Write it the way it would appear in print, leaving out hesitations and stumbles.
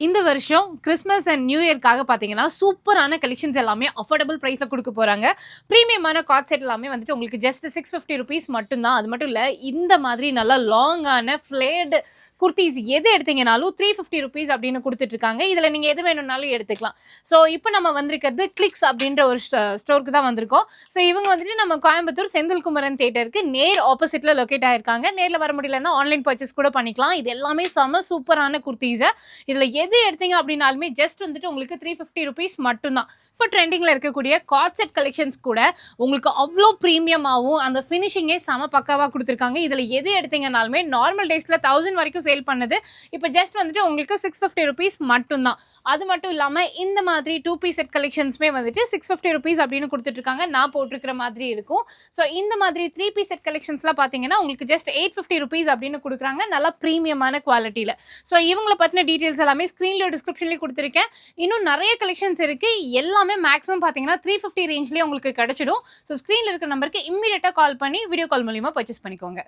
இந்த வருஷம் Christmas and new இயர்க்காக பார்த்தீங்கன்னா சூப்பரான கலெக்ஷன்ஸ் எல்லாமே அஃபோர்டபுள் ப்ரைஸில் கொடுக்க போகிறாங்க. ப்ரீமியமான கார்ட் செட் எல்லாமே வந்துட்டு உங்களுக்கு ஜஸ்ட் ₹650 மட்டும்தான். அது மட்டும் இல்லை, இந்த மாதிரி நல்லா லாங்கான ஃப்ளேர்டு குர்த்திஸ் எது எடுத்தீங்கனாலும் ₹350 அப்படின்னு கொடுத்துட்ருக்காங்க. இதில் நீங்கள் எது வேணும்னாலும் எடுத்துக்கலாம். ஸோ இப்போ நம்ம வந்திருக்கிறது கிளிக்ஸ் அப்படின்ற ஒரு ஸ்டோருக்கு தான் வந்திருக்கோம். ஸோ இவங்க வந்துட்டு நம்ம கோயம்புத்தூர் செந்தில் குமரன் தியேட்டருக்கு நேர் ஆப்போசிட்டில் லொக்கேட் ஆயிருக்காங்க. நேரில் வர முடியலன்னா ஆன்லைன் பர்ச்சேஸ் கூட பண்ணிக்கலாம். இது எல்லாமே செம சூப்பரான குர்த்திஸை இதில் எது எடுத்தீங்க அப்படின்னாலுமே ஜஸ்ட் வந்துட்டு உங்களுக்கு ₹350 மட்டும்தான். ஸோ ட்ரெண்டிங்கில் இருக்கக்கூடிய கார்ட் செட் கலெக்ஷன்ஸ் கூட உங்களுக்கு அவ்வளோ ப்ரீமியமாகவும் அந்த ஃபினிஷிங்கே செம பக்காவாக கொடுத்துருக்காங்க. இதில் எது எடுத்தீங்கனாலுமே நார்மல் டேஸில் 1000 வரைக்கும் சேல் பண்ணது இப்போ ஜஸ்ட் வந்துட்டு உங்களுக்கு ₹650 மட்டும்தான். அது மட்டும் இல்லாமல் இந்த மாதிரி 2 பீஸ் செட் கலெக்ஷன்ஸுமே வந்துட்டு ₹650 அப்படின்னு கொடுத்துட்ருக்காங்க. நான் போட்டிருக்கிற மாதிரி இருக்கும். ஸோ இந்த மாதிரி 3 பீஸ் செட் கலெக்ஷன்ஸ்லாம் பார்த்தீங்கன்னா உங்களுக்கு ஜஸ்ட் ₹850 அப்படின்னு கொடுக்குறாங்க, நல்லா ப்ரீமியமான குவாலிட்டியில். ஸோ இவங்களை பற்றின டீட்டெயில்ஸ் எல்லாமே ஸ்க்ரீன்ல டிஸ்கிரிப்ஷன்லேயே கொடுத்துருக்கேன். இன்னும் நிறைய கலெக்ஷன்ஸ் இருக்குது. எல்லாமே மேக்ஸிமம் பார்த்தீங்கன்னா 350 ரேஞ்ச்லேயே உங்களுக்கு கிடைச்சிடும். ஸோ ஸ்க்ரீனில் இருக்கிற நம்பருக்கு இம்மீடியட்டாக கால் பண்ணி வீடியோ கால் மூலியமாக பர்ச்சேஸ் பண்ணிக்கோங்க.